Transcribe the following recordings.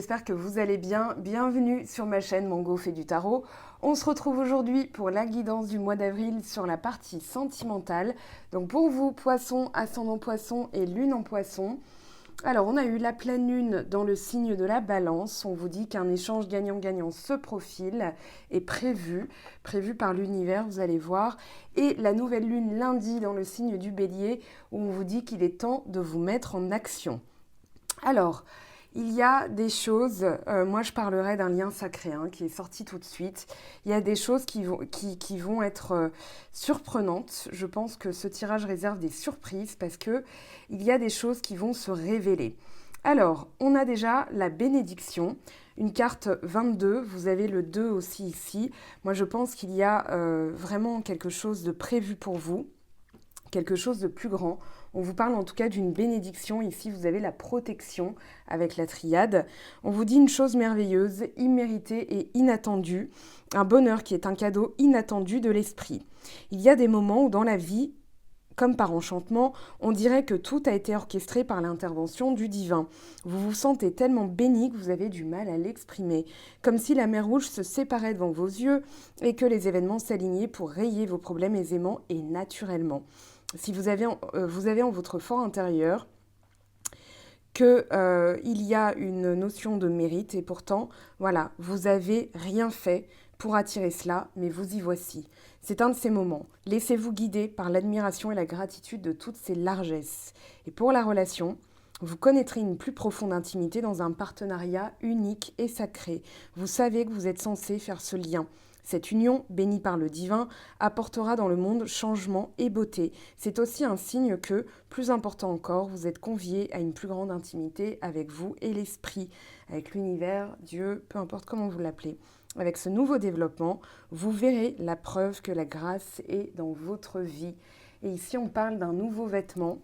j'espère que vous allez bien. Bienvenue sur ma chaîne Mango fait du tarot. On se retrouve aujourd'hui pour la guidance du mois d'avril sur la partie sentimentale. Donc pour vous, poisson, ascendant poisson et lune en poisson. Alors on a eu la pleine lune dans le signe de la balance. On vous dit qu'un échange gagnant-gagnant se profile, est prévu par l'univers, vous allez voir. Et la nouvelle lune lundi dans le signe du bélier où on vous dit qu'il est temps de vous mettre en action. Alors, il y a des choses, moi je parlerai d'un lien sacré qui est sorti tout de suite. Il y a des choses qui vont être surprenantes. Je pense que ce tirage réserve des surprises parce que il y a des choses qui vont se révéler. Alors, on a déjà la bénédiction, une carte 22, vous avez le 2 aussi ici. Moi je pense qu'il y a vraiment quelque chose de prévu pour vous, quelque chose de plus grand. On vous parle en tout cas d'une bénédiction. Ici, vous avez la protection avec la triade. On vous dit une chose merveilleuse, imméritée et inattendue. Un bonheur qui est un cadeau inattendu de l'esprit. Il y a des moments où dans la vie, comme par enchantement, on dirait que tout a été orchestré par l'intervention du divin. Vous vous sentez tellement béni que vous avez du mal à l'exprimer. Comme si la mer Rouge se séparait devant vos yeux et que les événements s'alignaient pour rayer vos problèmes aisément et naturellement. Si vous avez en votre fort intérieur qu'il y a une notion de mérite et pourtant, voilà, vous n'avez rien fait pour attirer cela, mais vous y voici. C'est un de ces moments. Laissez-vous guider par l'admiration et la gratitude de toutes ces largesses. Et pour la relation, vous connaîtrez une plus profonde intimité dans un partenariat unique et sacré. Vous savez que vous êtes censé faire ce lien. Cette union, bénie par le divin, apportera dans le monde changement et beauté. C'est aussi un signe que, plus important encore, vous êtes conviés à une plus grande intimité avec vous et l'esprit, avec l'univers, Dieu, peu importe comment vous l'appelez. Avec ce nouveau développement, vous verrez la preuve que la grâce est dans votre vie. Et ici, on parle d'un nouveau vêtement.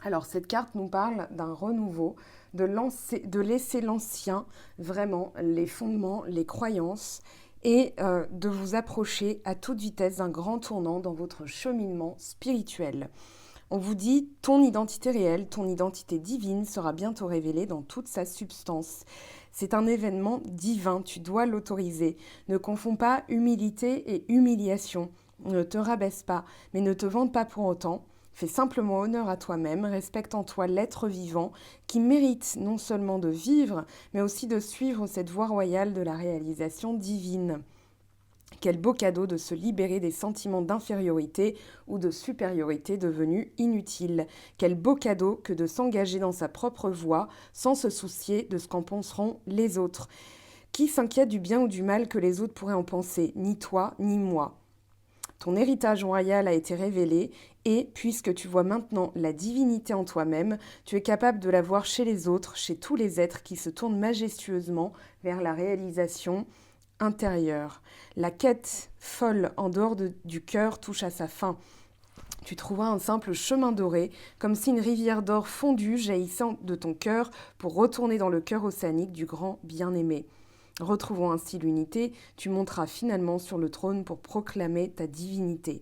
Alors, cette carte nous parle d'un renouveau, de laisser l'ancien, vraiment, les fondements, les croyances, et de vous approcher à toute vitesse d'un grand tournant dans votre cheminement spirituel. On vous dit, ton identité réelle, ton identité divine sera bientôt révélée dans toute sa substance. C'est un événement divin, tu dois l'autoriser. Ne confonds pas humilité et humiliation. Ne te rabaisse pas, mais ne te vante pas pour autant. Fais simplement honneur à toi-même, respecte en toi l'être vivant qui mérite non seulement de vivre, mais aussi de suivre cette voie royale de la réalisation divine. Quel beau cadeau de se libérer des sentiments d'infériorité ou de supériorité devenus inutiles. Quel beau cadeau que de s'engager dans sa propre voie sans se soucier de ce qu'en penseront les autres. Qui s'inquiète du bien ou du mal que les autres pourraient en penser? Ni toi, ni moi. Ton héritage royal a été révélé et, puisque tu vois maintenant la divinité en toi-même, tu es capable de la voir chez les autres, chez tous les êtres qui se tournent majestueusement vers la réalisation intérieure. La quête folle en dehors du cœur touche à sa fin. Tu trouveras un simple chemin doré, comme si une rivière d'or fondue jaillissant de ton cœur pour retourner dans le cœur océanique du grand bien-aimé. Retrouvant ainsi l'unité, tu monteras finalement sur le trône pour proclamer ta divinité.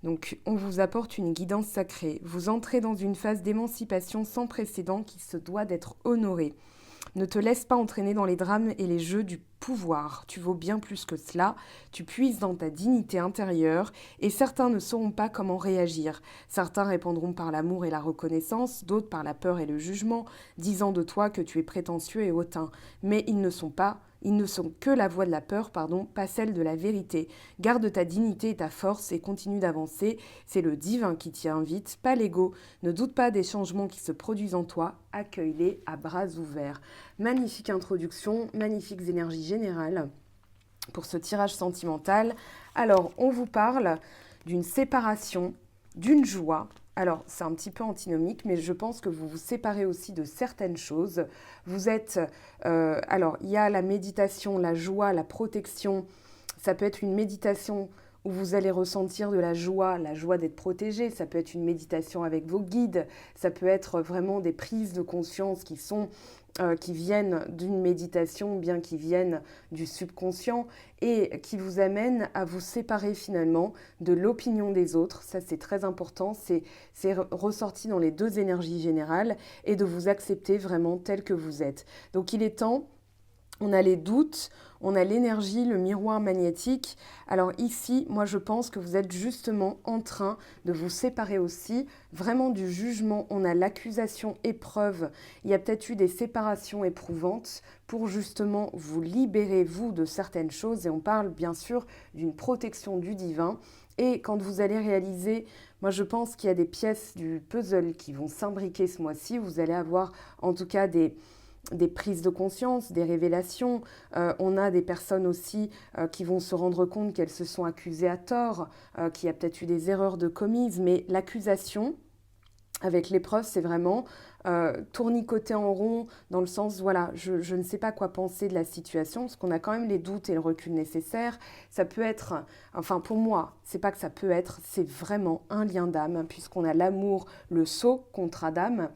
Donc, on vous apporte une guidance sacrée. Vous entrez dans une phase d'émancipation sans précédent qui se doit d'être honorée. Ne te laisse pas entraîner dans les drames et les jeux du pouvoir. Tu vaux bien plus que cela. Tu puises dans ta dignité intérieure et certains ne sauront pas comment réagir. Certains répondront par l'amour et la reconnaissance, d'autres par la peur et le jugement, disant de toi que tu es prétentieux et hautain. Mais ils ne sont que la voix de la peur, pas celle de la vérité. Garde ta dignité et ta force et continue d'avancer. C'est le divin qui t'y invite, pas l'ego. Ne doute pas des changements qui se produisent en toi. Accueille-les à bras ouverts. Magnifique introduction, magnifiques énergies générales pour ce tirage sentimental. Alors, on vous parle d'une séparation, d'une joie. Alors, c'est un petit peu antinomique, mais je pense que vous vous séparez aussi de certaines choses. Vous êtes... alors, il y a la méditation, la joie, la protection. Ça peut être une méditation où vous allez ressentir de la joie d'être protégé. Ça peut être une méditation avec vos guides. Ça peut être vraiment des prises de conscience qui sont qui viennent d'une méditation, bien qui viennent du subconscient et qui vous amènent à vous séparer finalement de l'opinion des autres. Ça, c'est très important. C'est ressorti dans les deux énergies générales et de vous accepter vraiment tel que vous êtes. Donc, il est temps. On a les doutes, on a l'énergie, le miroir magnétique. Alors ici, moi je pense que vous êtes justement en train de vous séparer aussi vraiment du jugement. On a l'accusation épreuve. Il y a peut-être eu des séparations éprouvantes pour justement vous libérer, vous, de certaines choses. Et on parle bien sûr d'une protection du divin. Et quand vous allez réaliser, moi je pense qu'il y a des pièces du puzzle qui vont s'imbriquer ce mois-ci. Vous allez avoir en tout cas des prises de conscience, des révélations. On a des personnes aussi qui vont se rendre compte qu'elles se sont accusées à tort, qu'il y a peut-être eu des erreurs de commises, mais l'accusation, avec l'épreuve, c'est vraiment tournicoter en rond, dans le sens, voilà, je ne sais pas quoi penser de la situation, parce qu'on a quand même les doutes et le recul nécessaires. Ça peut être, enfin pour moi, c'est pas que ça peut être, c'est vraiment un lien d'âme, puisqu'on a l'amour, le sceau contre Adam.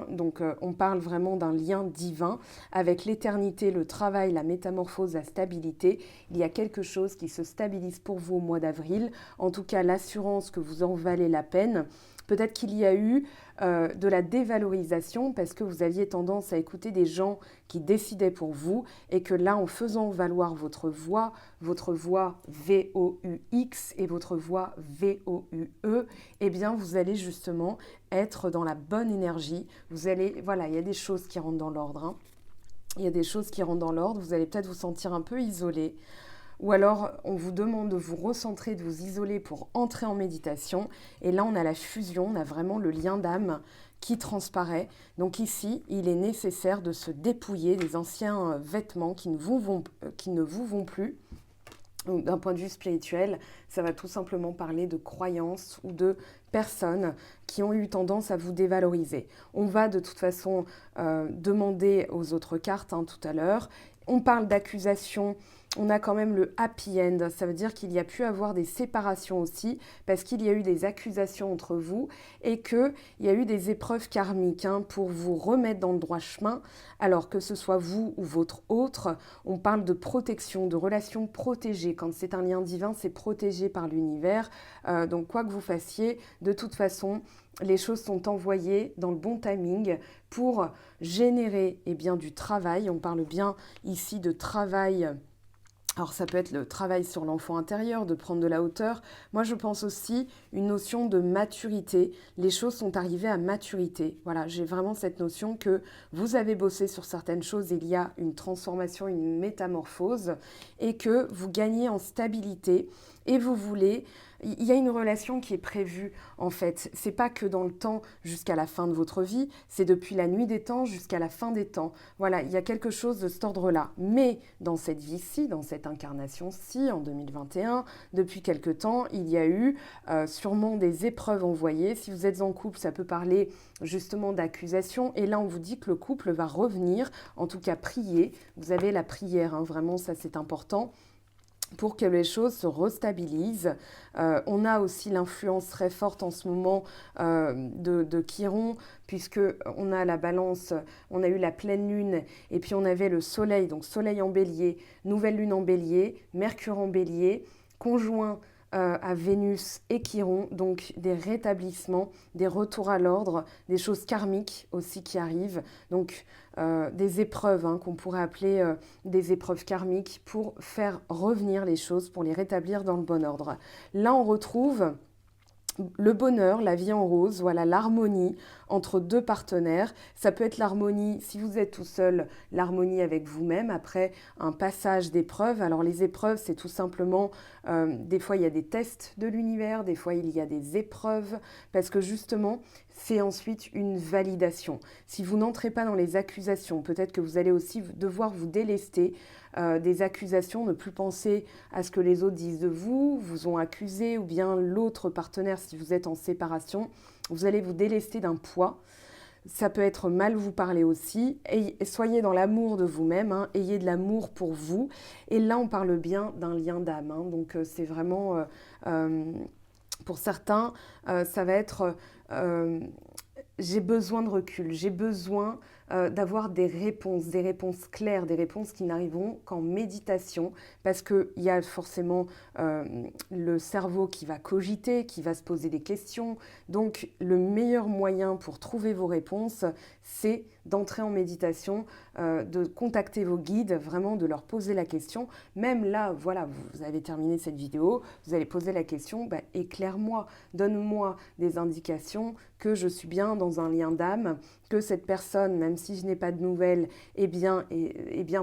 Donc on parle vraiment d'un lien divin avec l'éternité, le travail, la métamorphose, la stabilité. Il y a quelque chose qui se stabilise pour vous au mois d'avril. En tout cas, l'assurance que vous en valez la peine. Peut-être qu'il y a eu de la dévalorisation parce que vous aviez tendance à écouter des gens qui décidaient pour vous et que là, en faisant valoir votre voix V-O-U-X et votre voix V-O-U-E, eh bien, vous allez justement être dans la bonne énergie. Vous allez, voilà, il y a des choses qui rentrent dans l'ordre. Hein. Il y a des choses qui rentrent dans l'ordre. Vous allez peut-être vous sentir un peu isolé. Ou alors, on vous demande de vous recentrer, de vous isoler pour entrer en méditation. Et là, on a la fusion, on a vraiment le lien d'âme qui transparaît. Donc ici, il est nécessaire de se dépouiller des anciens vêtements qui ne vous vont plus. D'un point de vue spirituel, ça va tout simplement parler de croyances ou de personnes qui ont eu tendance à vous dévaloriser. On va de toute façon demander aux autres cartes tout à l'heure. On parle d'accusation. On a quand même le happy end, ça veut dire qu'il y a pu avoir des séparations aussi, parce qu'il y a eu des accusations entre vous et qu'il y a eu des épreuves karmiques pour vous remettre dans le droit chemin, alors que ce soit vous ou votre autre, on parle de protection, de relations protégées. Quand c'est un lien divin, c'est protégé par l'univers, donc quoi que vous fassiez, de toute façon, les choses sont envoyées dans le bon timing pour générer du travail. On parle bien ici de travail. Alors ça peut être le travail sur l'enfant intérieur, de prendre de la hauteur. Moi je pense aussi une notion de maturité. Les choses sont arrivées à maturité. Voilà, j'ai vraiment cette notion que vous avez bossé sur certaines choses, il y a une transformation, une métamorphose et que vous gagnez en stabilité et vous voulez... Il y a une relation qui est prévue en fait. C'est pas que dans le temps jusqu'à la fin de votre vie, c'est depuis la nuit des temps jusqu'à la fin des temps. Voilà, il y a quelque chose de cet ordre-là. Mais dans cette vie-ci, dans cette incarnation-ci, en 2021, depuis quelque temps, il y a eu sûrement des épreuves envoyées. Si vous êtes en couple, ça peut parler justement d'accusation. Et là, on vous dit que le couple va revenir, en tout cas prier. Vous avez la prière, vraiment, ça c'est important, pour que les choses se restabilisent. On a aussi l'influence très forte en ce moment de Chiron, puisqu'on a la balance, on a eu la pleine lune, et puis on avait le soleil, donc soleil en bélier, nouvelle lune en bélier, Mercure en bélier, conjoint à Vénus et Chiron, donc des rétablissements, des retours à l'ordre, des choses karmiques aussi qui arrivent, donc des épreuves qu'on pourrait appeler des épreuves karmiques pour faire revenir les choses, pour les rétablir dans le bon ordre. Là, on retrouve le bonheur, la vie en rose, voilà, l'harmonie entre deux partenaires. Ça peut être l'harmonie, si vous êtes tout seul, l'harmonie avec vous-même après un passage d'épreuves. Alors les épreuves, c'est tout simplement, des fois il y a des tests de l'univers, des fois il y a des épreuves, parce que justement, c'est ensuite une validation. Si vous n'entrez pas dans les accusations, peut-être que vous allez aussi devoir vous délester des accusations, ne plus penser à ce que les autres disent de vous, vous ont accusé, ou bien l'autre partenaire, si vous êtes en séparation, vous allez vous délester d'un poids. Ça peut être mal vous parler aussi. Et soyez dans l'amour de vous-même, ayez de l'amour pour vous. Et là, on parle bien d'un lien d'âme. Donc, c'est vraiment, pour certains, ça va être j'ai besoin de recul, j'ai besoin d'avoir des réponses claires, des réponses qui n'arriveront qu'en méditation, parce qu'il y a forcément le cerveau qui va cogiter, qui va se poser des questions. Donc le meilleur moyen pour trouver vos réponses, c'est d'entrer en méditation, de contacter vos guides, vraiment de leur poser la question. Même là, voilà, vous avez terminé cette vidéo, vous allez poser la question, éclaire-moi, donne-moi des indications que je suis bien dans un lien d'âme, que cette personne, même si je n'ai pas de nouvelles, est bien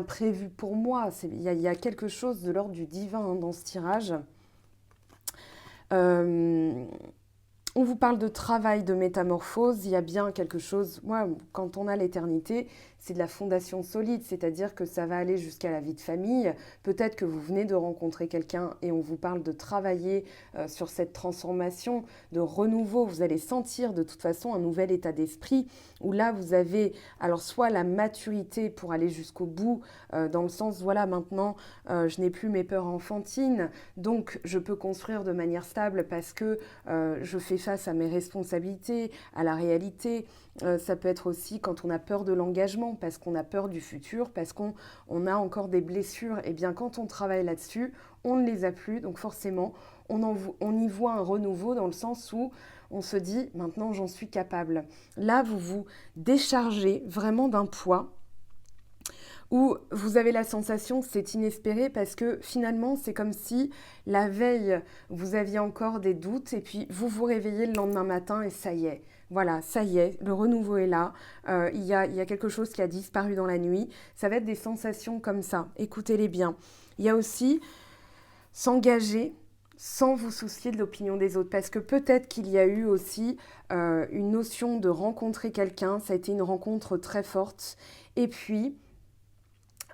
prévue pour moi. Il y a quelque chose de l'ordre du divin dans ce tirage. On vous parle de travail, de métamorphose, il y a bien quelque chose, moi, quand on a l'éternité, c'est de la fondation solide, c'est-à-dire que ça va aller jusqu'à la vie de famille. Peut-être que vous venez de rencontrer quelqu'un et on vous parle de travailler sur cette transformation, de renouveau. Vous allez sentir de toute façon un nouvel état d'esprit où là, vous avez alors soit la maturité pour aller jusqu'au bout, dans le sens, voilà, maintenant, je n'ai plus mes peurs enfantines, donc je peux construire de manière stable parce que je fais face à mes responsabilités, à la réalité. Ça peut être aussi quand on a peur de l'engagement, parce qu'on a peur du futur, parce qu'on a encore des blessures. Et bien quand on travaille là-dessus, on ne les a plus. Donc forcément, on y voit un renouveau dans le sens où on se dit, maintenant j'en suis capable. Là, vous vous déchargez vraiment d'un poids où vous avez la sensation que c'est inespéré parce que finalement, c'est comme si la veille, vous aviez encore des doutes et puis vous vous réveillez le lendemain matin et ça y est. Voilà, ça y est, le renouveau est là. Il y a quelque chose qui a disparu dans la nuit. Ça va être des sensations comme ça. Écoutez-les bien. Il y a aussi s'engager sans vous soucier de l'opinion des autres. Parce que peut-être qu'il y a eu aussi une notion de rencontrer quelqu'un. Ça a été une rencontre très forte. Et puis,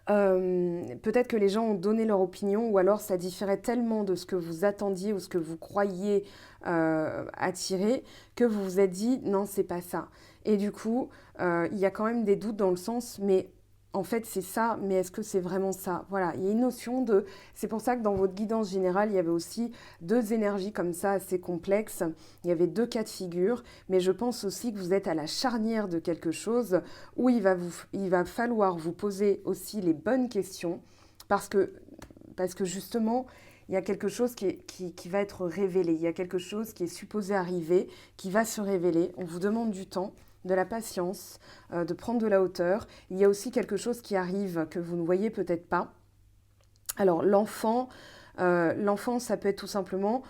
peut-être que les gens ont donné leur opinion ou alors ça différait tellement de ce que vous attendiez ou ce que vous croyiez attirer que vous vous êtes dit non, c'est pas ça. Et du coup, il y a quand même des doutes dans le sens, mais en fait c'est ça, mais est-ce que c'est vraiment ça? Voilà, il y a une notion de... C'est pour ça que dans votre guidance générale, il y avait aussi deux énergies comme ça assez complexes. Il y avait deux cas de figure, mais je pense aussi que vous êtes à la charnière de quelque chose où il va falloir vous poser aussi les bonnes questions parce que justement, il y a quelque chose qui va être révélé, il y a quelque chose qui est supposé arriver, qui va se révéler. On vous demande du temps, de la patience, de prendre de la hauteur. Il y a aussi quelque chose qui arrive que vous ne voyez peut-être pas. Alors l'enfant, ça peut être tout simplement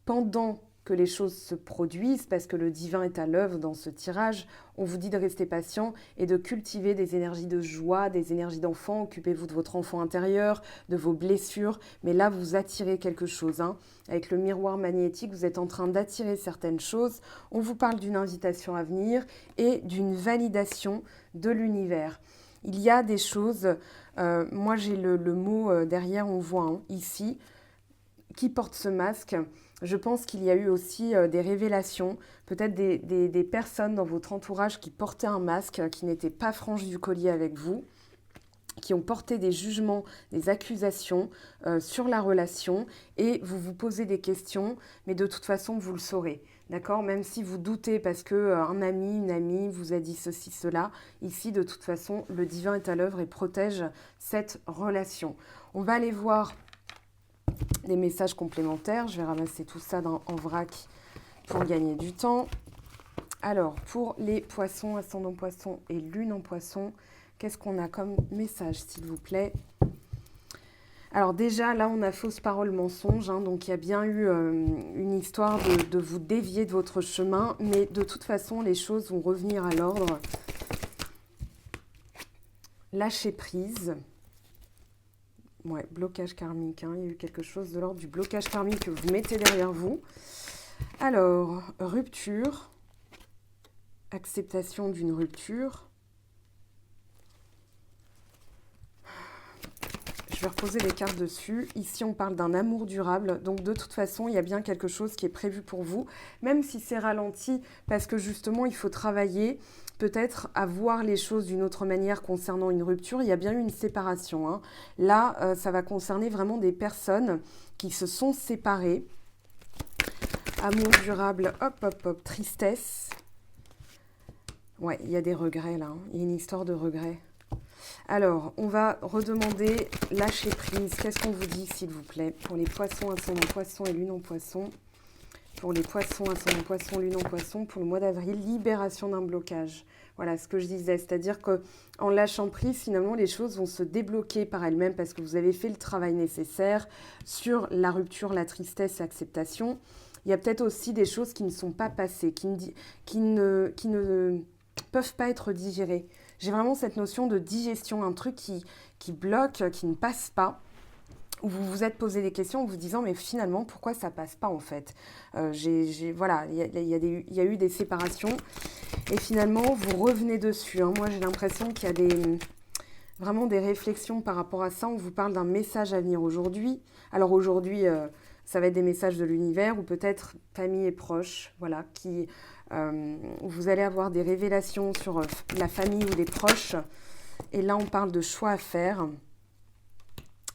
pendant que les choses se produisent, parce que le divin est à l'œuvre dans ce tirage, on vous dit de rester patient et de cultiver des énergies de joie, des énergies d'enfant. Occupez-vous de votre enfant intérieur, de vos blessures, mais là vous attirez quelque chose. Avec le miroir magnétique, vous êtes en train d'attirer certaines choses. On vous parle d'une invitation à venir et d'une validation de l'univers. Il y a des choses, moi j'ai le mot derrière, on voit ici, qui porte ce masque. Je pense qu'il y a eu aussi des révélations, peut-être des personnes dans votre entourage qui portaient un masque, qui n'étaient pas franches du collier avec vous, qui ont porté des jugements, des accusations sur la relation et vous vous posez des questions, mais de toute façon, vous le saurez. D'accord? Même si vous doutez parce qu'un ami, une amie vous a dit ceci, cela, ici, de toute façon, le divin est à l'œuvre et protège cette relation. On va aller voir des messages complémentaires. Je vais ramasser tout ça en vrac pour gagner du temps. Alors, pour les poissons, ascendant poisson et lune en poisson, qu'est-ce qu'on a comme message, s'il vous plaît? Alors déjà, là, on a fausse parole, mensonge. Donc, il y a bien eu une histoire de vous dévier de votre chemin. Mais de toute façon, les choses vont revenir à l'ordre. Lâcher prise. Ouais, blocage karmique, il y a eu quelque chose de l'ordre du blocage karmique que vous mettez derrière vous. Alors, rupture, acceptation d'une rupture. Je vais reposer les cartes dessus. Ici, on parle d'un amour durable. Donc, de toute façon, il y a bien quelque chose qui est prévu pour vous, même si c'est ralenti, parce que justement, il faut travailler peut-être à voir les choses d'une autre manière concernant une rupture. Il y a bien eu une séparation. Là, ça va concerner vraiment des personnes qui se sont séparées. Amour durable, hop, hop, hop, tristesse. Ouais, il y a des regrets là, hein. Il y a une histoire de regrets. Alors, on va redemander lâcher prise. Qu'est-ce qu'on vous dit, s'il vous plaît, pour les poissons, ascendant poisson et lune en poisson? Pour les poissons, ascendant poisson, lune en poisson, pour le mois d'avril, libération d'un blocage. Voilà ce que je disais, c'est-à-dire qu'en lâchant prise, finalement, les choses vont se débloquer par elles-mêmes parce que vous avez fait le travail nécessaire sur la rupture, la tristesse, l'acceptation. Il y a peut-être aussi des choses qui ne sont pas passées, qui ne peuvent pas être digérées. J'ai vraiment cette notion de digestion, un truc qui bloque, qui ne passe pas, où vous vous êtes posé des questions en vous disant mais finalement pourquoi ça passe pas en fait. Voilà, il y a eu des séparations et finalement vous revenez dessus, hein. Moi j'ai l'impression qu'il y a vraiment des réflexions par rapport à ça. On vous parle d'un message à venir aujourd'hui. Alors aujourd'hui, ça va être des messages de l'univers ou peut-être famille et proches, voilà, vous allez avoir des révélations sur la famille ou des proches. Et là, on parle de choix à faire,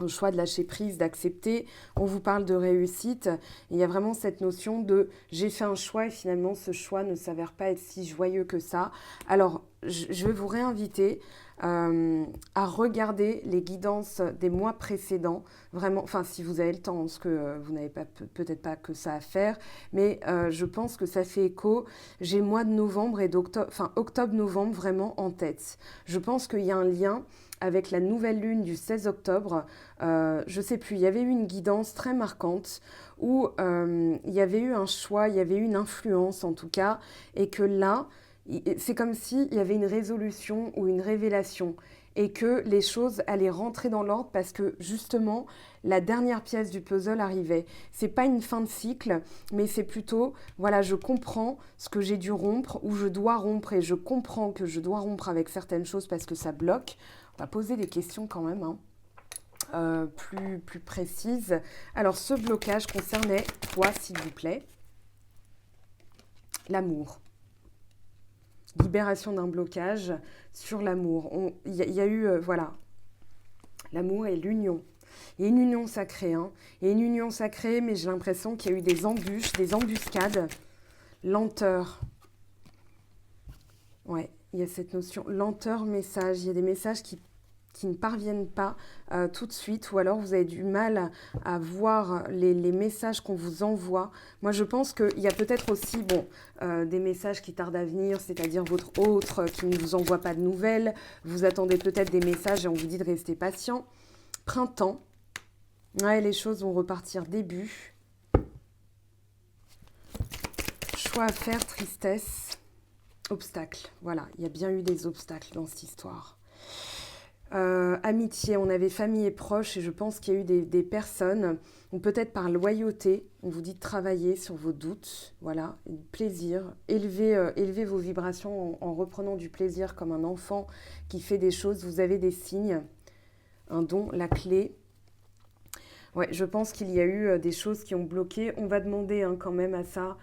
un choix de lâcher prise, d'accepter. On vous parle de réussite. Il y a vraiment cette notion de j'ai fait un choix et finalement ce choix ne s'avère pas être si joyeux que ça. Alors, je vais vous réinviter à regarder les guidances des mois précédents. Vraiment, enfin, si vous avez le temps, parce que vous n'avez peut-être pas que ça à faire, mais je pense que ça fait écho. J'ai le mois de novembre et d'octobre, enfin octobre-novembre vraiment en tête. Je pense qu'il y a un lien avec la nouvelle lune du 16 octobre, je ne sais plus, il y avait eu une guidance très marquante où il y avait eu un choix, il y avait eu une influence en tout cas, et que là, c'est comme s'il y avait une résolution ou une révélation et que les choses allaient rentrer dans l'ordre parce que justement la dernière pièce du puzzle arrivait. C'est pas une fin de cycle, mais c'est plutôt voilà, je comprends ce que j'ai dû rompre ou je dois rompre et je comprends que je dois rompre avec certaines choses parce que ça bloque. On va poser des questions quand même, hein, plus précises. Alors ce blocage concernait quoi, s'il vous plaît? L'amour. Libération d'un blocage sur l'amour. Il y a eu, voilà, l'amour et l'union. Il y a une union sacrée, hein. Il y a une union sacrée, mais j'ai l'impression qu'il y a eu des embûches, des embuscades, lenteur. Ouais, il y a cette notion lenteur, message. Il y a des messages qui ne parviennent pas tout de suite, ou alors vous avez du mal à voir les messages qu'on vous envoie. Moi, je pense qu'il y a peut-être aussi des messages qui tardent à venir, c'est-à-dire votre autre qui ne vous envoie pas de nouvelles. Vous attendez peut-être des messages et on vous dit de rester patient. Printemps. Ouais, les choses vont repartir début. Choix à faire, tristesse, obstacle. Voilà, il y a bien eu des obstacles dans cette histoire. Amitié, on avait famille et proches et je pense qu'il y a eu des personnes, ou peut-être par loyauté, on vous dit de travailler sur vos doutes, voilà, plaisir, élever vos vibrations en reprenant du plaisir comme un enfant qui fait des choses, vous avez des signes, un don, la clé. Ouais, je pense qu'il y a eu des choses qui ont bloqué. On va demander quand même à ça,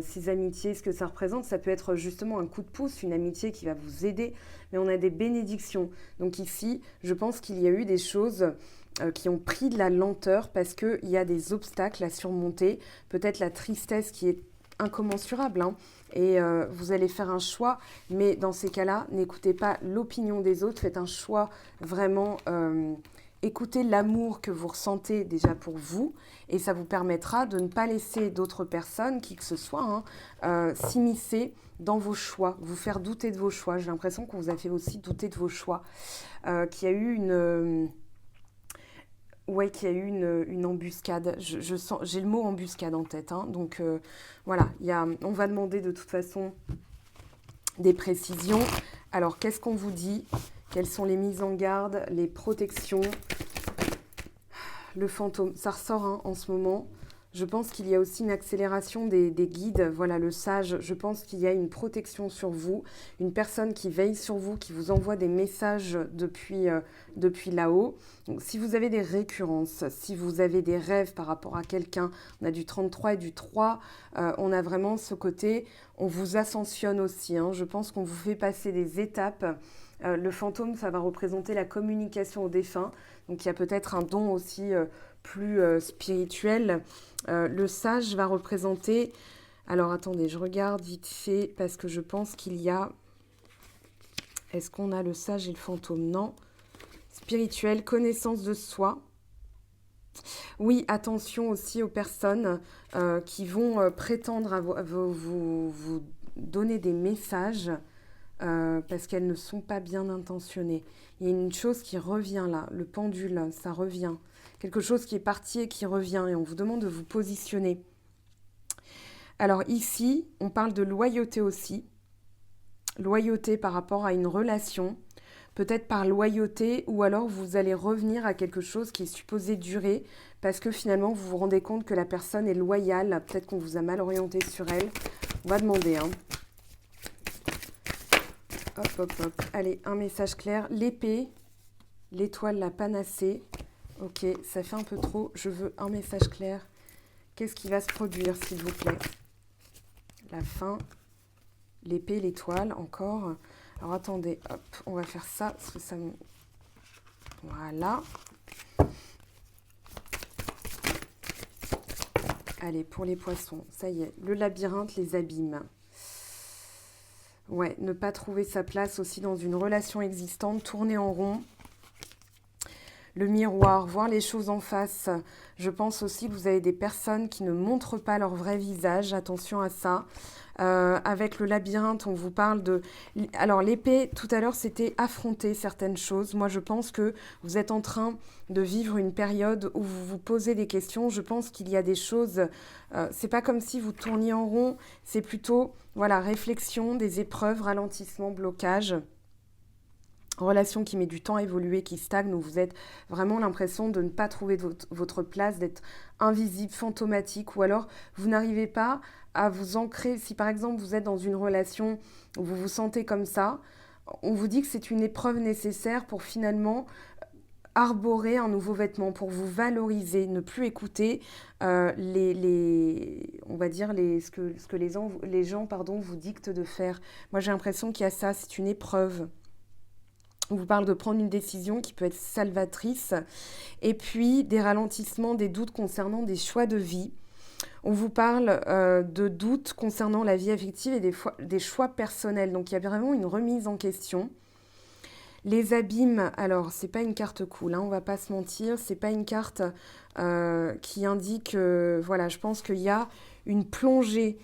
ces amitiés, ce que ça représente. Ça peut être justement un coup de pouce, une amitié qui va vous aider, mais on a des bénédictions. Donc ici, je pense qu'il y a eu des choses qui ont pris de la lenteur parce qu'il y a des obstacles à surmonter. Peut-être la tristesse qui est incommensurable, hein. Et vous allez faire un choix, mais dans ces cas-là, n'écoutez pas l'opinion des autres, faites un choix vraiment... écoutez l'amour que vous ressentez déjà pour vous et ça vous permettra de ne pas laisser d'autres personnes, qui que ce soit, s'immiscer dans vos choix, vous faire douter de vos choix. J'ai l'impression qu'on vous a fait aussi douter de vos choix, qu'il y a eu une embuscade. Je sens, j'ai le mot embuscade en tête, hein. Donc voilà, on va demander de toute façon des précisions. Alors qu'est-ce qu'on vous dit ? Quelles sont les mises en garde, les protections? Le fantôme, ça ressort en ce moment. Je pense qu'il y a aussi une accélération des guides. Voilà, le sage, je pense qu'il y a une protection sur vous, une personne qui veille sur vous, qui vous envoie des messages depuis là-haut. Donc, si vous avez des récurrences, si vous avez des rêves par rapport à quelqu'un, on a du 33 et du 3, on a vraiment ce côté, on vous ascensionne aussi, hein. Je pense qu'on vous fait passer des étapes. Le fantôme, ça va représenter la communication aux défunts. Donc il y a peut-être un don aussi plus spirituel. Le sage va représenter... Alors attendez, je regarde vite fait parce que je pense qu'il y a... Est-ce qu'on a le sage et le fantôme? Non. Spirituel, connaissance de soi. Oui, attention aussi aux personnes qui vont prétendre vous donner des messages parce qu'elles ne sont pas bien intentionnées. Il y a une chose qui revient là, le pendule, ça revient. Quelque chose qui est parti et qui revient et on vous demande de vous positionner. Alors ici, on parle de loyauté aussi. Loyauté par rapport à une relation. Peut-être par loyauté ou alors vous allez revenir à quelque chose qui est supposé durer parce que finalement vous vous rendez compte que la personne est loyale. Peut-être qu'on vous a mal orienté sur elle. On va demander. Hop, hop, hop. Allez, un message clair. L'épée, l'étoile, la panacée. Ok, ça fait un peu trop. Je veux un message clair. Qu'est-ce qui va se produire, s'il vous plaît? La fin, l'épée, l'étoile, encore. Alors attendez, hop, on va faire ça, parce que ça me... Voilà. Allez, pour les poissons, ça y est, le labyrinthe, les abîmes. Ouais, ne pas trouver sa place aussi dans une relation existante, tourner en rond. Le miroir, voir les choses en face. Je pense aussi que vous avez des personnes qui ne montrent pas leur vrai visage, attention à ça. Avec le labyrinthe, on vous parle de... Alors l'épée, tout à l'heure, c'était affronter certaines choses. Moi, je pense que vous êtes en train de vivre une période où vous vous posez des questions. Je pense qu'il y a des choses... c'est pas comme si vous tourniez en rond. C'est plutôt, voilà, réflexion, des épreuves, ralentissement, blocage. Relation qui met du temps à évoluer, qui stagne, où vous êtes vraiment l'impression de ne pas trouver votre place, d'être invisible, fantomatique, ou alors vous n'arrivez pas à vous ancrer. Si par exemple vous êtes dans une relation où vous vous sentez comme ça, on vous dit que c'est une épreuve nécessaire pour finalement arborer un nouveau vêtement, pour vous valoriser, ne plus écouter on va dire ce que les gens vous dictent de faire. Moi j'ai l'impression qu'il y a ça, c'est une épreuve. On vous parle de prendre une décision qui peut être salvatrice. Et puis, des ralentissements, des doutes concernant des choix de vie. On vous parle de doutes concernant la vie affective et des choix personnels. Donc, il y a vraiment une remise en question. Les abîmes, alors, c'est pas une carte cool, hein, on va pas se mentir. C'est pas une carte qui indique... voilà, je pense qu'il y a une plongée.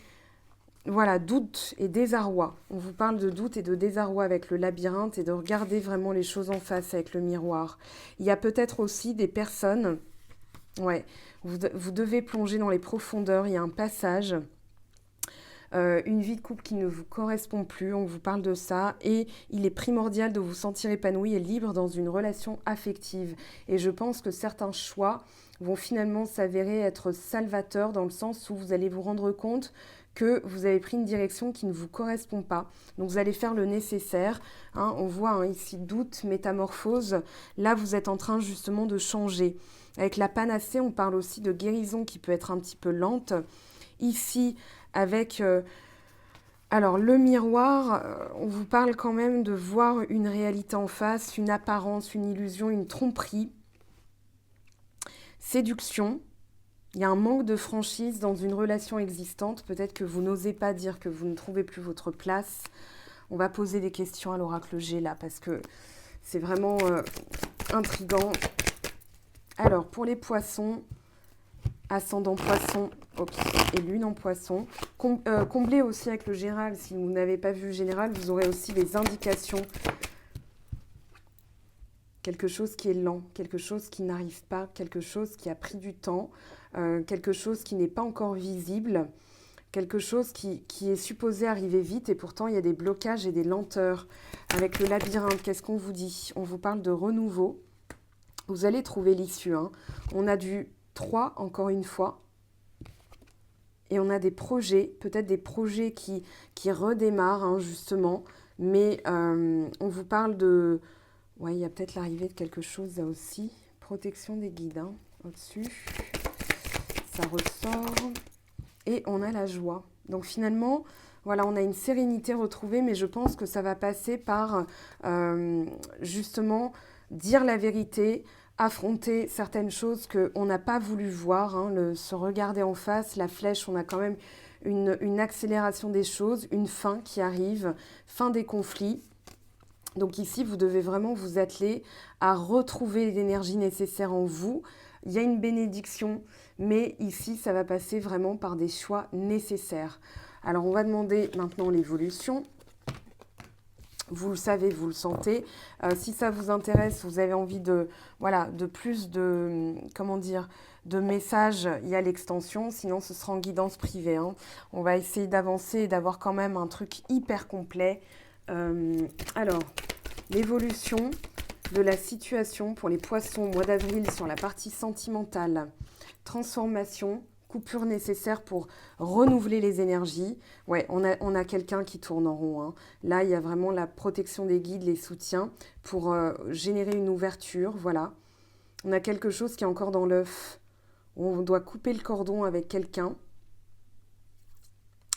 Voilà, doute et désarroi. On vous parle de doute et de désarroi avec le labyrinthe et de regarder vraiment les choses en face avec le miroir. Il y a peut-être aussi des personnes, ouais, vous devez plonger dans les profondeurs, il y a un passage, une vie de couple qui ne vous correspond plus, on vous parle de ça, et il est primordial de vous sentir épanoui et libre dans une relation affective. Et je pense que certains choix vont finalement s'avérer être salvateurs dans le sens où vous allez vous rendre compte que vous avez pris une direction qui ne vous correspond pas. Donc vous allez faire le nécessaire. Hein, on voit ici doute, métamorphose. Là, vous êtes en train justement de changer. Avec la panacée, on parle aussi de guérison qui peut être un petit peu lente. Ici, avec... alors, le miroir, on vous parle quand même de voir une réalité en face, une apparence, une illusion, une tromperie. Séduction. Il y a un manque de franchise dans une relation existante. Peut-être que vous n'osez pas dire que vous ne trouvez plus votre place. On va poser des questions à l'oracle G là parce que c'est vraiment intriguant. Alors, pour les poissons, ascendant poisson et lune en poisson, comblez aussi avec le général. Si vous n'avez pas vu le général, vous aurez aussi les indications. Quelque chose qui est lent, quelque chose qui n'arrive pas, quelque chose qui a pris du temps. Quelque chose qui n'est pas encore visible, quelque chose qui est supposé arriver vite et pourtant il y a des blocages et des lenteurs. Avec le labyrinthe, qu'est-ce qu'on vous dit? On vous parle de renouveau. Vous allez trouver l'issue. Hein. On a du 3 encore une fois et on a des projets, peut-être des projets qui redémarrent hein, justement, mais on vous parle de... Ouais, il y a peut-être l'arrivée de quelque chose là aussi. Protection des guides hein, au-dessus. Ça ressort et on a la joie. Donc finalement, voilà, on a une sérénité retrouvée, mais je pense que ça va passer par justement dire la vérité, affronter certaines choses qu'on n'a pas voulu voir, hein, se regarder en face, la flèche, on a quand même une accélération des choses, une fin qui arrive, fin des conflits. Donc ici, vous devez vraiment vous atteler à retrouver l'énergie nécessaire en vous. Il y a une bénédiction, mais ici, ça va passer vraiment par des choix nécessaires. Alors, on va demander maintenant l'évolution. Vous le savez, vous le sentez. Si ça vous intéresse, vous avez envie de, voilà, de plus de, comment dire, de messages, il y a l'extension. Sinon, ce sera en guidance privée, hein. On va essayer d'avancer et d'avoir quand même un truc hyper complet. Alors, l'évolution de la situation pour les poissons au mois d'avril sur la partie sentimentale. Transformation, coupure nécessaire pour renouveler les énergies. Ouais, on a quelqu'un qui tourne en rond, hein. Là, il y a vraiment la protection des guides, les soutiens pour générer une ouverture. Voilà. On a quelque chose qui est encore dans l'œuf. On doit couper le cordon avec quelqu'un.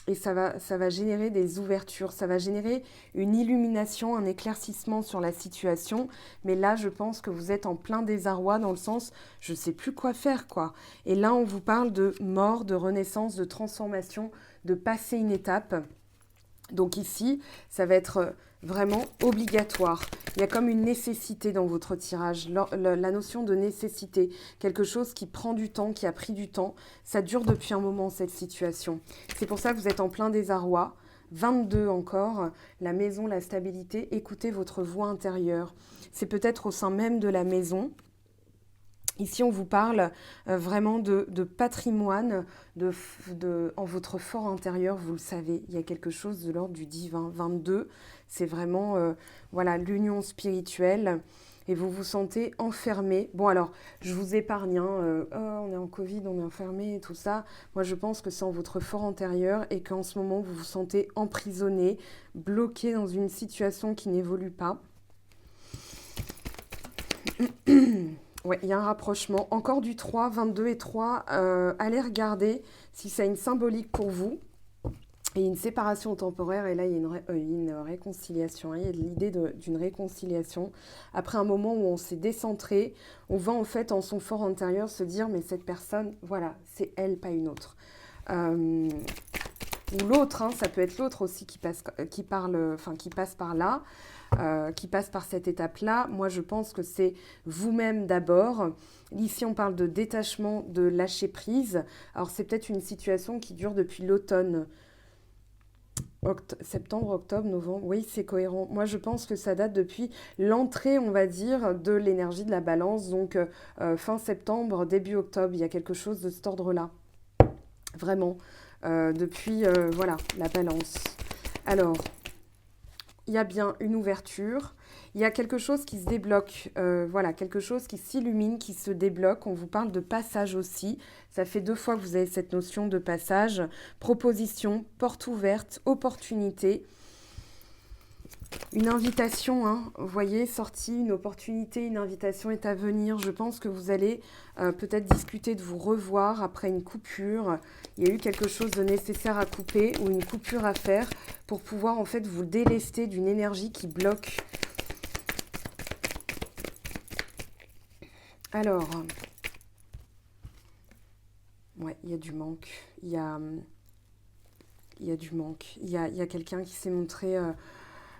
Et ça va générer des ouvertures, ça va générer une illumination, un éclaircissement sur la situation. Mais là, je pense que vous êtes en plein désarroi dans le sens, je ne sais plus quoi faire, quoi. Et là, on vous parle de mort, de renaissance, de transformation, de passer une étape. Donc ici, ça va être vraiment obligatoire. Il y a comme une nécessité dans votre tirage, la notion de nécessité, quelque chose qui prend du temps, qui a pris du temps. Ça dure depuis un moment, cette situation. C'est pour ça que vous êtes en plein désarroi. 22 encore, la maison, la stabilité, écoutez votre voix intérieure. C'est peut-être au sein même de la maison. Ici, on vous parle vraiment de patrimoine, en votre fort intérieur, vous le savez, il y a quelque chose de l'ordre du divin. 22, c'est vraiment voilà, l'union spirituelle et vous vous sentez enfermé. Bon alors, je vous épargne, hein, on est en Covid, on est enfermé et tout ça. Moi, je pense que c'est en votre fort intérieur et qu'en ce moment, vous vous sentez emprisonné, bloqué dans une situation qui n'évolue pas. Ouais, il y a un rapprochement. Encore du 3, 22 et 3. Allez regarder si ça a une symbolique pour vous. Et une séparation temporaire. Et là, il y a une réconciliation, hein. Il y a l'idée d'une réconciliation. Après un moment où on s'est décentré, on va en fait, en son fort intérieur, se dire, mais cette personne, voilà, c'est elle, pas une autre. Ou l'autre, hein, ça peut être l'autre aussi qui passe par là. Qui passe par cette étape-là. Moi, je pense que c'est vous-même d'abord. Ici, on parle de détachement, de lâcher prise. Alors, c'est peut-être une situation qui dure depuis l'automne. Septembre, octobre, novembre, oui, c'est cohérent. Moi, je pense que ça date depuis l'entrée, on va dire, de l'énergie de la balance. Donc, fin septembre, début octobre, il y a quelque chose de cet ordre-là. Vraiment. Depuis, voilà, la balance. Alors, il y a bien une ouverture, il y a quelque chose qui se débloque, voilà, quelque chose qui s'illumine, qui se débloque. On vous parle de passage aussi. Ça fait 2 fois que vous avez cette notion de passage. Proposition, porte ouverte, opportunité. Une invitation, hein, vous voyez, sortie, une opportunité, une invitation est à venir. Je pense que vous allez peut-être discuter de vous revoir après une coupure. Il y a eu quelque chose de nécessaire à couper ou une coupure à faire pour pouvoir en fait vous délester d'une énergie qui bloque. Alors, ouais, il y a du manque. Il y a du manque. Il y a quelqu'un qui s'est montré...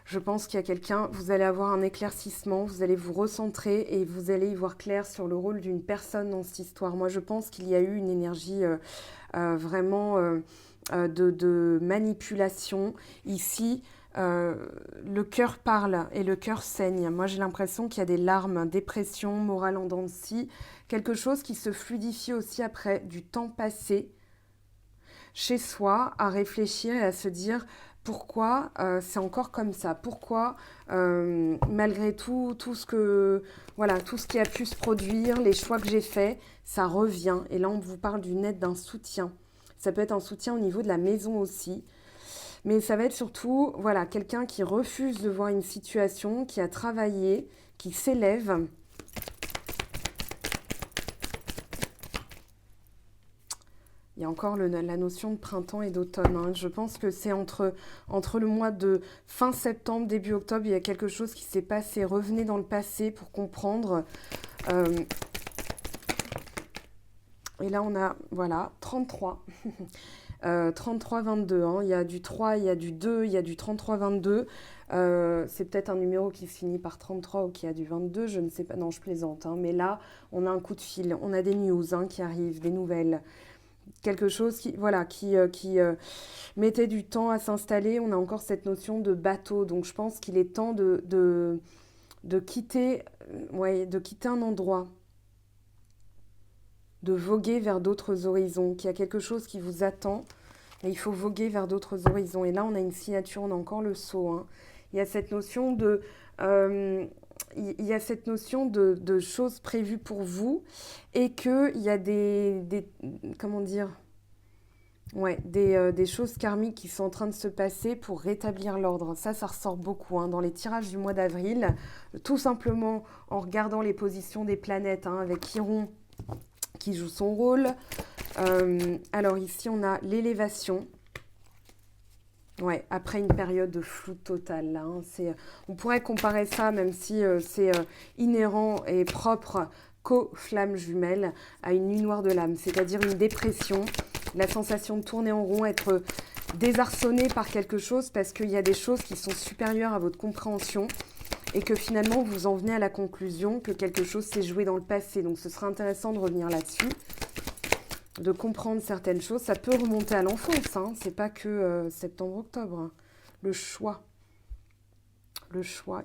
je pense qu'il y a quelqu'un, vous allez avoir un éclaircissement, vous allez vous recentrer et vous allez y voir clair sur le rôle d'une personne dans cette histoire. Moi, je pense qu'il y a eu une énergie vraiment de manipulation. Ici, le cœur parle et le cœur saigne. Moi, j'ai l'impression qu'il y a des larmes, dépression, morale en dents de scie, quelque chose qui se fluidifie aussi après du temps passé chez soi, à réfléchir et à se dire... Pourquoi c'est encore comme ça? Pourquoi, malgré tout ce qui a pu se produire, les choix que j'ai faits, ça revient. Et là, on vous parle d'une aide, d'un soutien. Ça peut être un soutien au niveau de la maison aussi. Mais ça va être surtout, voilà, quelqu'un qui refuse de voir une situation, qui a travaillé, qui s'élève. Il y a encore la notion de printemps et d'automne, hein. Je pense que c'est entre le mois de fin septembre, début octobre, il y a quelque chose qui s'est passé. Revenez dans le passé pour comprendre. Et là, on a, voilà, 33. 33-22, hein. Il y a du 3, il y a du 2, il y a du 33-22. C'est peut-être un numéro qui se finit par 33 ou qui a du 22, je ne sais pas. Non, je plaisante, hein. Mais là, on a un coup de fil, on a des news, hein, qui arrivent, des nouvelles. Quelque chose qui, voilà, qui mettait du temps à s'installer. On a encore cette notion de bateau. Donc, je pense qu'il est temps de quitter, ouais, de quitter un endroit, de voguer vers d'autres horizons, qu'il y a quelque chose qui vous attend, et il faut voguer vers d'autres horizons. Et là, on a une signature, on a encore le sceau, hein. Il y a cette notion euh, il y a cette notion de choses prévues pour vous, et qu'il y a comment dire, ouais, des choses karmiques qui sont en train de se passer pour rétablir l'ordre. Ça ressort beaucoup, hein, dans les tirages du mois d'avril, tout simplement en regardant les positions des planètes, hein, avec Chiron qui joue son rôle. Alors ici, on a l'élévation. Ouais, après une période de flou total, là, hein, on pourrait comparer ça, même si c'est inhérent et propre qu'aux flammes jumelles, à une nuit noire de l'âme, c'est-à-dire une dépression, la sensation de tourner en rond, être désarçonné par quelque chose parce qu'il y a des choses qui sont supérieures à votre compréhension et que finalement vous en venez à la conclusion que quelque chose s'est joué dans le passé. Donc ce sera intéressant de revenir là-dessus, de comprendre certaines choses. Ça peut remonter à l'enfance, hein. C'est pas que septembre-octobre, hein. Le choix,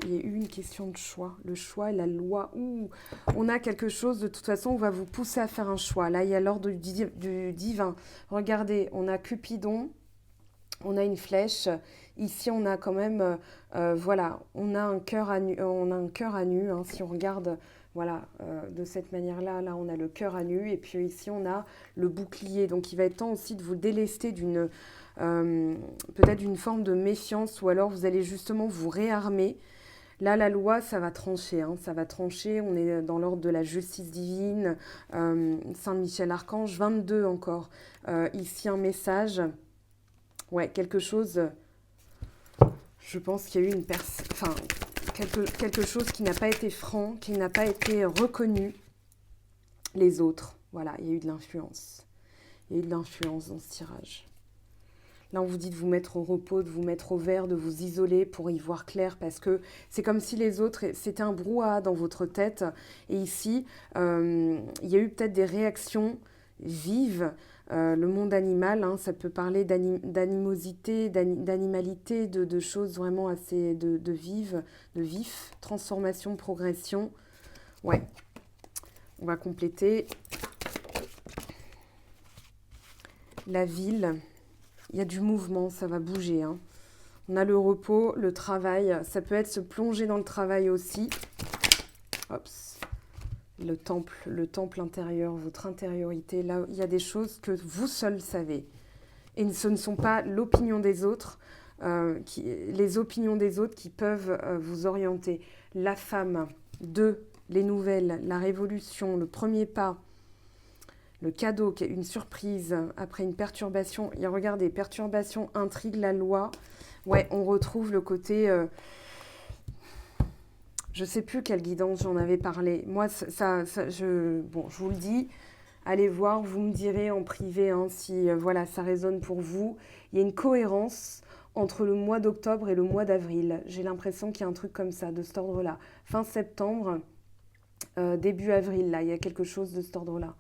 il y a eu une question de choix. Le choix et la loi. Ouh, on a quelque chose, de toute façon, on va vous pousser à faire un choix. Là, il y a l'ordre du divin. Regardez, on a Cupidon, on a une flèche. Ici, on a quand même, voilà, on a un cœur à nu, hein, si on regarde, voilà, de cette manière-là. Là, on a le cœur à nu, et puis ici, on a le bouclier. Donc, il va être temps aussi de vous délester peut-être d'une forme de méfiance, ou alors vous allez justement vous réarmer. Là, la loi, ça va trancher, hein, ça va trancher. On est dans l'ordre de la justice divine. Saint Michel Archange, 22 encore. Ici, un message. Ouais, quelque chose. Je pense qu'il y a eu enfin, quelque chose qui n'a pas été franc, qui n'a pas été reconnu. Les autres, voilà, il y a eu de l'influence. Il y a eu de l'influence dans ce tirage. Là, on vous dit de vous mettre au repos, de vous mettre au vert, de vous isoler pour y voir clair, parce que c'est comme si les autres, c'était un brouhaha dans votre tête. Et ici, il y a eu peut-être des réactions vives. Le monde animal, hein, ça peut parler d'animosité, d'animalité, de choses vraiment assez de vives, de vif, transformation, progression. Ouais, on va compléter. La ville. Il y a du mouvement, ça va bouger, hein. On a le repos, le travail. Ça peut être se plonger dans le travail aussi. Hops. Le temple intérieur, votre intériorité. Là, il y a des choses que vous seul savez. Et ce ne sont pas l'opinion des autres, les opinions des autres qui peuvent vous orienter. La femme, 2, les nouvelles, la révolution, le premier pas. Le cadeau, qui est une surprise après une perturbation. Et regardez, perturbation, intrigue, la loi. Ouais, on retrouve le côté... je ne sais plus quelle guidance j'en avais parlé. Moi, je vous le dis, allez voir, vous me direz en privé, hein, si voilà, ça résonne pour vous. Il y a une cohérence entre le mois d'octobre et le mois d'avril. J'ai l'impression qu'il y a un truc comme ça, de cet ordre-là. Fin septembre, début avril, là, il y a quelque chose de cet ordre-là.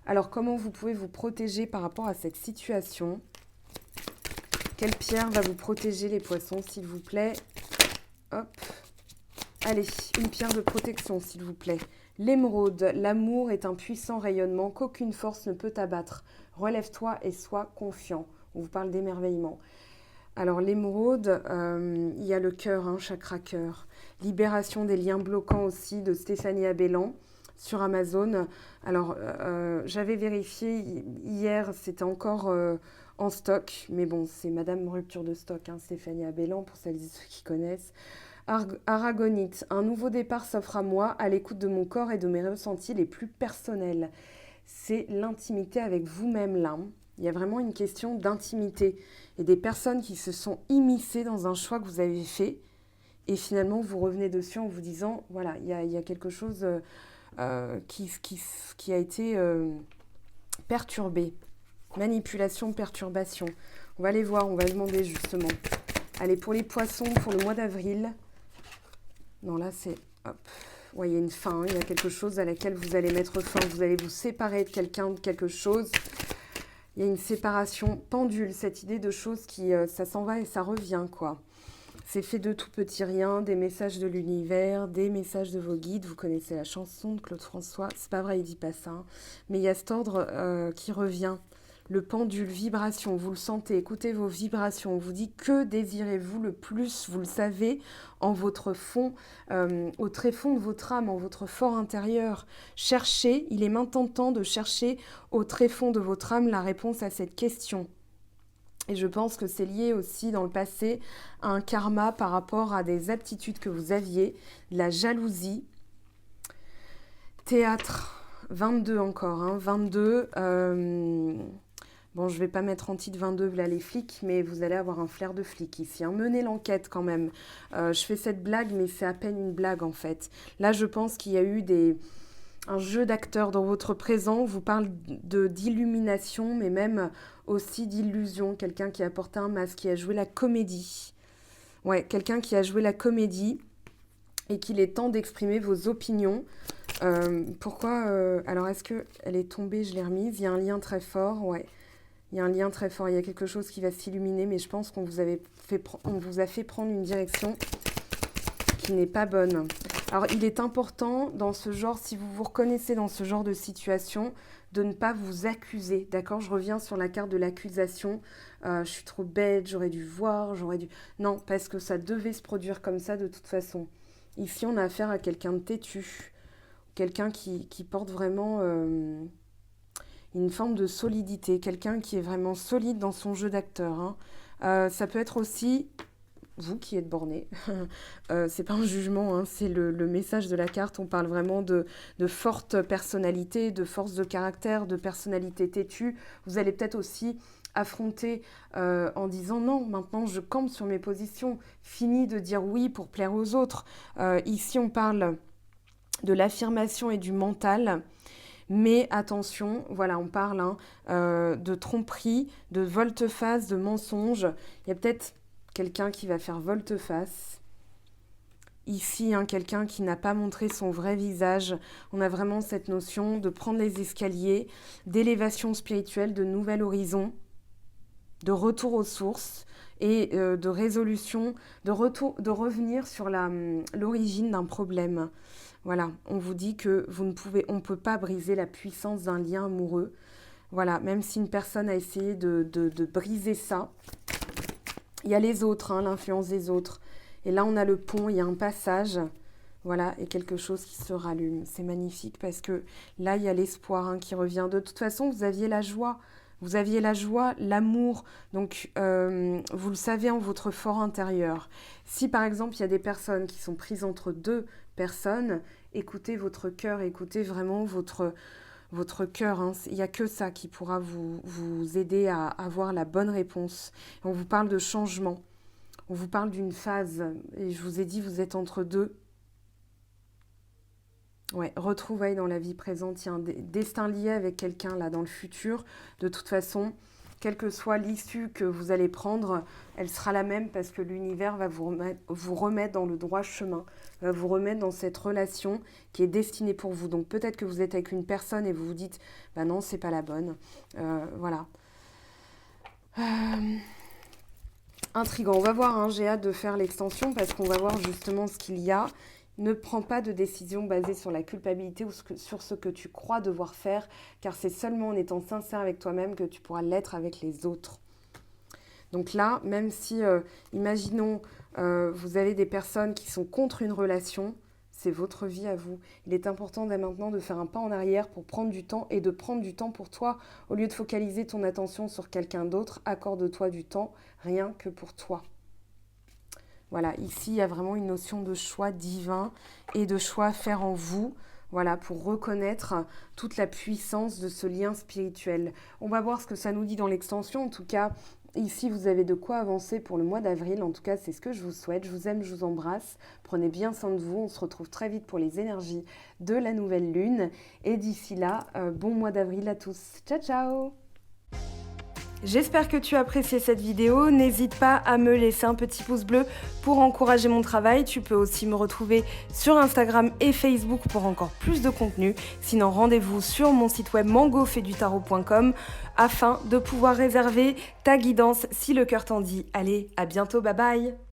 Alors, comment vous pouvez vous protéger par rapport à cette situation? Quelle pierre va vous protéger, les poissons, s'il vous plaît? Hop. Allez, une pierre de protection, s'il vous plaît. L'émeraude. L'amour est un puissant rayonnement qu'aucune force ne peut abattre. Relève-toi et sois confiant. On vous parle d'émerveillement. Alors, l'émeraude, il y a le cœur, hein, chakra cœur. Libération des liens bloquants aussi, de Stéphanie Abellan. Sur Amazon. Alors, j'avais vérifié hier, c'était encore en stock, mais bon, c'est Madame Rupture de stock, hein, Stéphanie Abellan, pour celles et ceux qui connaissent. Aragonite, un nouveau départ s'offre à moi, à l'écoute de mon corps et de mes ressentis les plus personnels. C'est l'intimité avec vous-même là. Il y a vraiment une question d'intimité et des personnes qui se sont immiscées dans un choix que vous avez fait et finalement vous revenez dessus en vous disant, voilà, il y a quelque chose... qui a été perturbé. Manipulation, perturbation. On va aller voir, on va demander justement. Allez, pour les poissons, pour le mois d'avril. Non, là, c'est... Hop. Ouais, il y a une fin, il y a quelque chose à laquelle vous allez mettre fin. Vous allez vous séparer de quelqu'un, de quelque chose. Il y a une séparation pendule, cette idée de choses qui... ça s'en va et ça revient, quoi. C'est fait de tout petit rien, des messages de l'univers, des messages de vos guides. Vous connaissez la chanson de Claude François. C'est pas vrai, il dit pas ça. Hein. Mais il y a cet ordre qui revient. Le pendule, vibration, vous le sentez, écoutez vos vibrations. On vous dit que désirez-vous le plus, vous le savez, en votre fond, au tréfond de votre âme, en votre fort intérieur. Cherchez, il est maintenant temps de chercher au tréfond de votre âme la réponse à cette question. Et je pense que c'est lié aussi dans le passé à un karma par rapport à des aptitudes que vous aviez, de la jalousie. Théâtre, 22 encore, hein, 22. Bon, je ne vais pas mettre en titre 22, là, les flics, mais vous allez avoir un flair de flic ici. Hein. Menez l'enquête quand même. Je fais cette blague, mais c'est à peine une blague en fait. Là, je pense qu'il y a eu un jeu d'acteurs dans votre présent. On vous parle d'illumination, mais même aussi d'illusion. Quelqu'un qui a porté un masque, qui a joué la comédie. Ouais, quelqu'un qui a joué la comédie et qu'il est temps d'exprimer vos opinions. Pourquoi alors, est-ce qu'elle est tombée? Je l'ai remise. Il y a un lien très fort, ouais. Il y a un lien très fort, il y a quelque chose qui va s'illuminer, mais je pense qu'on vous a fait prendre une direction qui n'est pas bonne. Alors, il est important dans ce genre, si vous vous reconnaissez dans ce genre de situation, de ne pas vous accuser, d'accord? Je reviens sur la carte de l'accusation. Je suis trop bête, j'aurais dû voir, j'aurais dû... Non, parce que ça devait se produire comme ça de toute façon. Ici, on a affaire à quelqu'un de têtu, quelqu'un qui porte vraiment... une forme de solidité, quelqu'un qui est vraiment solide dans son jeu d'acteur. Hein. Ça peut être aussi vous qui êtes borné. C'est pas un jugement, hein, c'est le message de la carte. On parle vraiment de forte personnalité, de force de caractère, de personnalité têtue. Vous allez peut-être aussi affronter en disant non, maintenant je campe sur mes positions. Fini de dire oui pour plaire aux autres. Ici, on parle de l'affirmation et du mental. Mais attention, voilà, on parle de tromperie, de volte-face, de mensonge. Il y a peut-être quelqu'un qui va faire volte-face. Ici, quelqu'un qui n'a pas montré son vrai visage. On a vraiment cette notion de prendre les escaliers, d'élévation spirituelle, de nouvel horizon, de retour aux sources et de résolution, de revenir sur l'origine d'un problème. Voilà, on vous dit que on ne peut pas briser la puissance d'un lien amoureux. Voilà, même si une personne a essayé de briser ça, il y a les autres, l'influence des autres. Et là, on a le pont, il y a un passage, voilà, et quelque chose qui se rallume. C'est magnifique parce que là, il y a l'espoir qui revient. De toute façon, vous aviez la joie. Vous aviez la joie, l'amour, donc vous le savez en votre fort intérieur. Si par exemple, il y a des personnes qui sont prises entre deux personnes, écoutez votre cœur, écoutez vraiment votre cœur. Il n'y a que ça qui pourra vous aider à avoir la bonne réponse. On vous parle de changement, on vous parle d'une phase, et je vous ai dit, vous êtes entre deux. Ouais, retrouvailles dans la vie présente, il y a un destin lié avec quelqu'un là dans le futur. De toute façon, quelle que soit l'issue que vous allez prendre, elle sera la même parce que l'univers va vous remettre dans le droit chemin, va vous remettre dans cette relation qui est destinée pour vous. Donc peut-être que vous êtes avec une personne et vous vous dites « bah non, c'est pas la bonne ». Voilà. Intriguant, on va voir, j'ai hâte de faire l'extension parce qu'on va voir justement ce qu'il y a. Ne prends pas de décision basée sur la culpabilité ou sur ce que tu crois devoir faire, car c'est seulement en étant sincère avec toi-même que tu pourras l'être avec les autres. Donc là, même si, imaginons, vous avez des personnes qui sont contre une relation, c'est votre vie à vous. Il est important dès maintenant de faire un pas en arrière pour prendre du temps et de prendre du temps pour toi. Au lieu de focaliser ton attention sur quelqu'un d'autre, accorde-toi du temps, rien que pour toi. Voilà, ici, il y a vraiment une notion de choix divin et de choix à faire en vous, voilà, pour reconnaître toute la puissance de ce lien spirituel. On va voir ce que ça nous dit dans l'extension. En tout cas, ici, vous avez de quoi avancer pour le mois d'avril. En tout cas, c'est ce que je vous souhaite. Je vous aime, je vous embrasse. Prenez bien soin de vous. On se retrouve très vite pour les énergies de la nouvelle lune. Et d'ici là, bon mois d'avril à tous. Ciao, ciao! J'espère que tu as apprécié cette vidéo. N'hésite pas à me laisser un petit pouce bleu pour encourager mon travail. Tu peux aussi me retrouver sur Instagram et Facebook pour encore plus de contenu. Sinon, rendez-vous sur mon site web mangofaidutarot.com afin de pouvoir réserver ta guidance si le cœur t'en dit. Allez, à bientôt, bye bye!